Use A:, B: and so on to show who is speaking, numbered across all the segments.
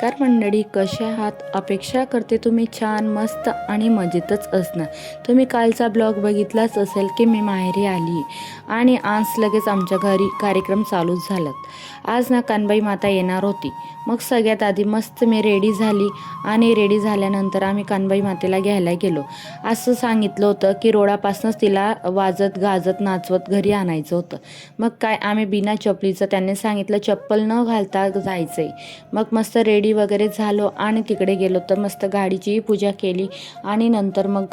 A: नमस्कार मंडळी, कशा आहात? अपेक्षा करते तुम्ही छान, मस्त आणि मजेतच असणार. तुम्ही कालचा ब्लॉग बघितलाच असेल की मी माहेरी आली आणि आज लगेच आमच्या घरी कार्यक्रम चालूच झालात. आज ना कानबाई माता येणार होती. मग सगळ्यात आधी मस्त मी रेडी झाली आणि रेडी झाल्यानंतर आम्ही कानबाई मातेला घ्यायला गेलो. असं सांगितलं होतं की रोडापासूनच तिला वाजत गाजत नाचवत घरी आणायचं होतं. मग काय आम्ही बिना चपलीचं, त्यांनी सांगितलं चप्पल न घालता जायचंय. मग मस्त रेडी वगैरे झालो आणि तिकडे गेलो तर मस्त गाडीचीही पूजा केली आणि नंतर मग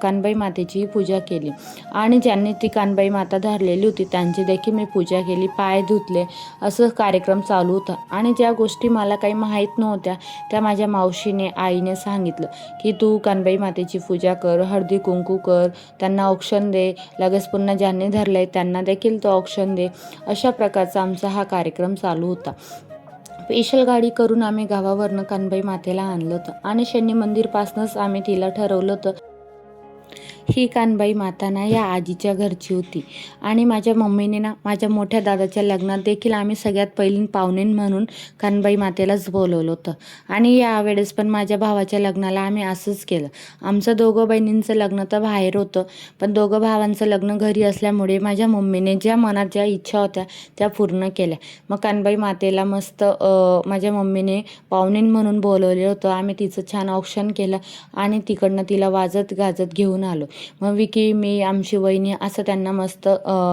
A: कानबाई मातेचीही पूजा केली आणि ज्यांनी ती कानबाई माता धरलेली होती त्यांची देखील मी पूजा केली, पाय धुतले. असं कार्यक्रम चालू होता आणि ज्या गोष्टी मला काही माहीत नव्हत्या त्या माझ्या मावशीने, आईने सांगितलं की तू कानबाई मातेची पूजा कर, हळदी कुंकू कर, त्यांना औक्षण दे, लगेच पुन्हा ज्यांनी धरलंय त्यांना देखील तो औक्षण दे. अशा प्रकारचा आमचा हा कार्यक्रम चालू होता. स्पेशल गाडी करून आम्ही गावावरनं कानबाई मातेला आणलं होतं आणि शनी मंदिरपासूनच आम्ही तिला ठरवलं होतं. ही कानबाई माता ना या आजीच्या घरची होती आणि माझ्या मम्मीने ना माझ्या मोठ्या दादाच्या लग्नात देखील आम्ही सगळ्यात पहिली पाहुणे म्हणून कानबाई मातेलाच बोलवलं होतं. आणि यावेळेस पण माझ्या भावाच्या लग्नाला आम्ही असंच केलं. आमचं दोघं बहिणींचं लग्न तर बाहेर होतं, पण दोघं भावांचं लग्न घरी असल्यामुळे माझ्या मम्मीने ज्या मनात ज्या इच्छा होत्या त्या पूर्ण केल्या. मग कानबाई मातेला मस्त माझ्या मम्मीने पाहुणे म्हणून बोलवलं होतं. आम्ही तिचं छान औक्षण केलं आणि तिकडनं तिला वाजत गाजत घेऊन आलो. मग विकी, मी, आमची वहिनी असं त्यांना मस्त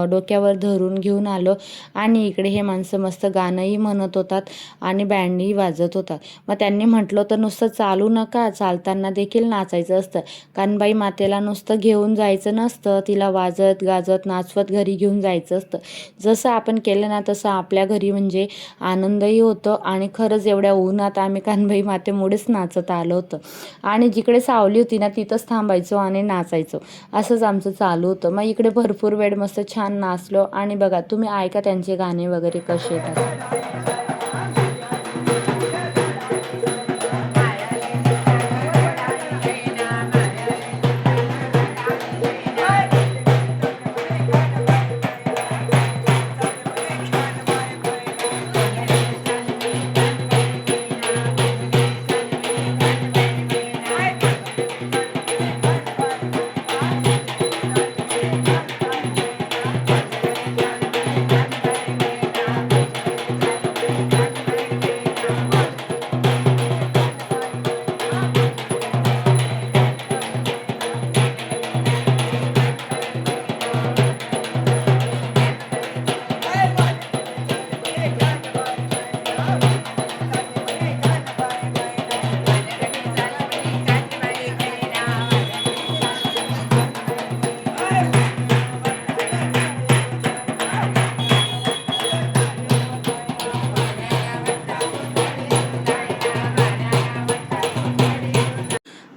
A: डोक्यावर धरून घेऊन आलो आणि इकडे हे माणसं मस्त गाणंही म्हणत होतात आणि बँडही वाजत होतात. मग त्यांनी म्हटलं तर नुसतं चालू नका, चालताना देखील नाचायचं असतं. कानबाई मातेला नुसतं घेऊन जायचं नसतं, तिला वाजत गाजत नाचवत घरी घेऊन जायचं असतं. जसं आपण केलं ना तसं आपल्या घरी म्हणजे आनंदही होतो आणि खरंच एवढ्या उन्हात आम्ही कानबाई मातेमुळेच नाचत आलो होतं आणि जिकडे सावली होती ना तिथंच थांबायचो आणि नाचायचो. असंच आमचं चालू होतं. मग इकडे भरपूर वेळ मस्त छान नाचलो आणि बघा तुम्ही ऐका त्यांचे गाणे वगैरे कसे येतात.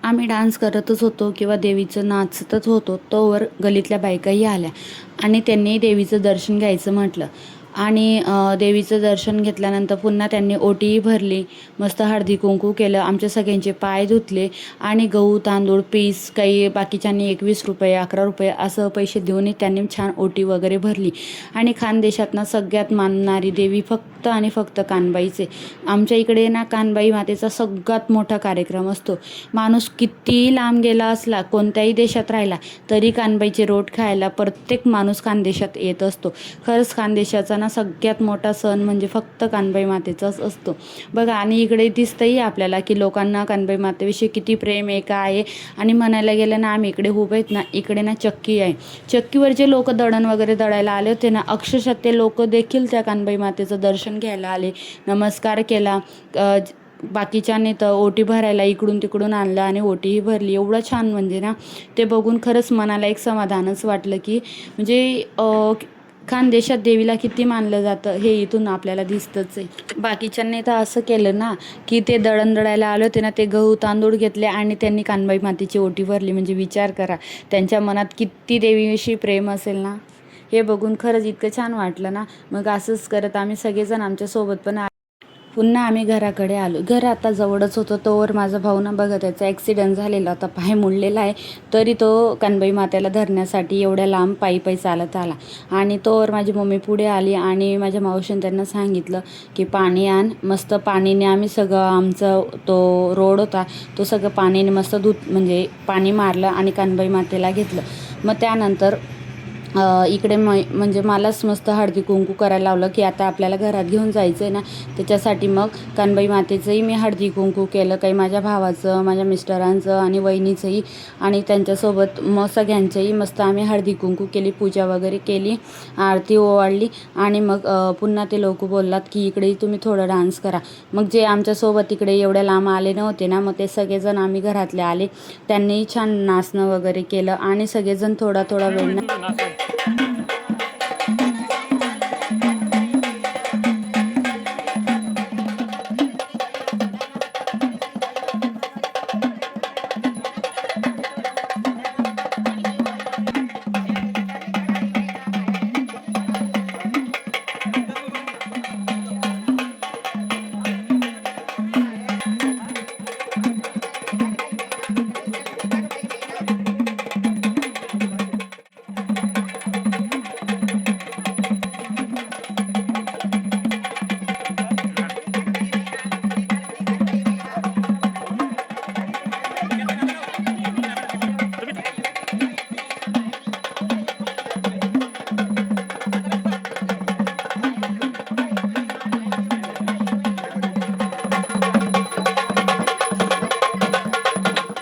A: आम्ही डान्स करतच होतो किंवा देवीचं नाचतच होतो, तोवर गलीतल्या बायकाही आल्या आणि त्यांनी देवीचं दर्शन घ्यायचं म्हटलं आणि देवीचं दर्शन घेतल्यानंतर पुन्हा त्यांनी ओटीही भरली, मस्त हळदी कुंकू केलं, आमच्या सगळ्यांचे पाय धुतले आणि गहू तांदूळ पीस काही बाकीच्यांनी 21 रुपये 11 रुपये असं पैसे देऊनही त्यांनी छान ओटी वगैरे भरली. आणि खानदेशातनं सगळ्यात मानणारी देवी फक्त आणि फक्त कानबाईचे. आमच्या इकडे ना कानबाई मातेचा सगळ्यात मोठा कार्यक्रम असतो. माणूस कितीही लांब गेला असला, कोणत्याही देशात राहिला तरी कानबाईचे रोट खायला प्रत्येक माणूस खानदेशात येत असतो. खरंच खानदेशाचा ना सगळ्यात मोठा सण म्हणजे फक्त कानबाई मातेचाच असतो बघा. आणि इकडे दिसतंही आपल्याला की लोकांना कानबाई मातेविषयी किती प्रेम आहे, काय आहे. आणि म्हणायला गेलं ना आम्ही इकडे उभे आहेत ना, इकडे ना चक्की आहे. चक्कीवर जे लोक दळण वगैरे दळायला आले होते ना, अक्षरशः ते लोक देखील त्या कानबाई मातेचं दर्शन घ्यायला आले, नमस्कार केला. बाकीच्याने तर ओटी भरायला इकडून तिकडून आणलं आणि ओटीही भरली. एवढं छान म्हणजे ना ते बघून खरंच मनाला एक समाधानच वाटलं की म्हणजे खानदेशात देवीला किती मानलं जातं हे इथून आपल्याला दिसतंच आहे. बाकीच्यांनी तर असं केलं ना की ते दळण दळायला आले होते ना, ते गहू तांदूळ घेतले आणि त्यांनी कानबाई मातेची ओटी भरली. म्हणजे विचार करा त्यांच्या मनात किती देवीविषयी प्रेम असेल ना. हे बघून खरंच इतकं छान वाटलं ना. मग असंच करत आम्ही सगळेजण आमच्यासोबत पण पुन्हा आम्ही घराकडे आलो. घर आता जवळच होतं. तोवर माझा भाऊ ना बघा त्याचा ॲक्सिडेंट झालेला होता, पाय मोडलेला आहे, तरी तो कानबाई मातेला धरण्यासाठी एवढ्या लांब पायी पायी चालत आला. आणि तोवर माझी मम्मी पुढे आली आणि माझ्या मावशीने त्यांना सांगितलं की पाणी आण. मस्त पाणीने आम्ही सगळं आमचा तो रोड होता तो सगळं पाणीने मस्त म्हणजे पाणी मारलं आणि कानबाई मातेला घेतलं. मग त्यानंतर इकडे म्हणजे मलाच मस्त हळदी कुंकू करायला लावलं की आता आपल्याला घरात घेऊन जायचं आहे ना, त्याच्यासाठी मग कानबाई मातेचंही मी हळदी कुंकू केलं, काही माझ्या भावाचं, माझ्या मिस्टरांचं आणि वहिनीचंही, आणि त्यांच्यासोबत मग सगळ्यांचंही मस्त आम्ही हळदी कुंकू केली, पूजा वगैरे केली, आरती ओवाळली. आणि मग पुन्हा ते लोक बोललात की इकडेही तुम्ही थोडं डान्स करा. मग जे आमच्यासोबत इकडे एवढ्या लांब आले नव्हते ना, मग ते सगळेजण आम्ही घरातले आले, त्यांनीही छान नाचणं वगैरे केलं आणि सगळेजण थोडा थोडा वेळ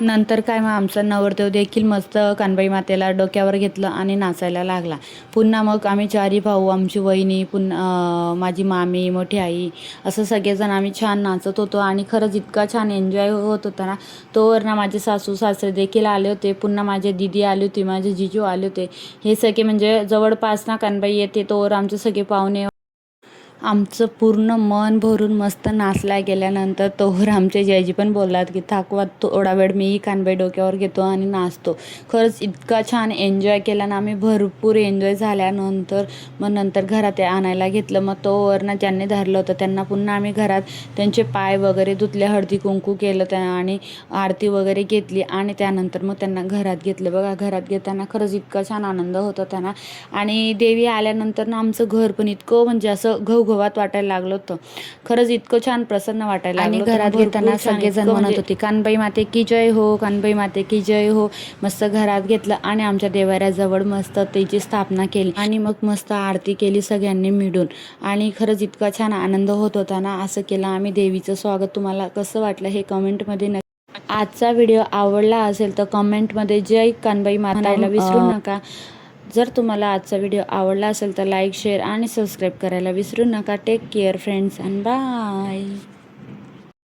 A: नंतर काय मग आमचा नवरदेव देखील मस्त कानबाई मातेला डोक्यावर घेतलं आणि नाचायला लागला. पुन्हा मग आम्ही चारी भाऊ, आमची वहिनी, पुन्हा माझी मामी, मोठी आई, असं सगळेजण आम्ही छान नाचत होतो. आणि खरंच इतका छान एन्जॉय होत होता ना. तोवर ना माझे सासू सासरे देखील आले होते, पुन्हा माझे दीदी आली होती, माझे जिजू आले होते. हे सगळे म्हणजे जवळपास ना कानबाई येते तोवर आमचे सगळे पाहुणे आमचं पूर्ण मन भरून मस्त नाचल्या गेल्यानंतर तोवर आमचे जयजी पण बोललात की थाकवा थोडा वेळ मीही कानबाई डोक्यावर घेतो आणि नाचतो. खरंच इतका छान एन्जॉय केला ना आम्ही, भरपूर एन्जॉय झाल्यानंतर मग नंतर घरात आणायला घेतलं. मग तोवर ना ज्यांनी धरलं होतं त्यांना पुन्हा आम्ही घरात त्यांचे पाय वगैरे धुतले, हळदी कुंकू केलं आणि आरती वगैरे घेतली आणि त्यानंतर मग त्यांना घरात घेतलं. बघा घरात घेताना खरंच इतका छान आनंद होता त्यांना. आणि देवी आल्यानंतर ना आमचं घर पण इतकं म्हणजे असं घवघवात वाटायला लागलं होतं. खरंच इतकं छान प्रसन्न वाटायला लागलं. आणि घरात घेताना सगळेजण म्हणत होते कानबाई माते की जय हो, कानबाई माते की जय हो. मस्त घरात घेतलं आणि आमच्या देवाऱ्याजवळ मस्त त्याची स्थापना केली आणि मग मस्त आरती केली सगळ्यांनी मिळून. आणि खरंच इतका छान आनंद होत होता ना. असं केलं आम्ही देवीचं स्वागत. तुम्हाला कसं वाटलं हे कमेंटमध्ये आजचा व्हिडिओ आवडला असेल तर कमेंटमध्ये जय कानबाई माताला विसरू नका. जर तुम्हाला आजचा व्हिडिओ आवडला असेल तर लाईक, शेअर आणि सबस्क्राईब करायला विसरू नका. Take care friends and bye.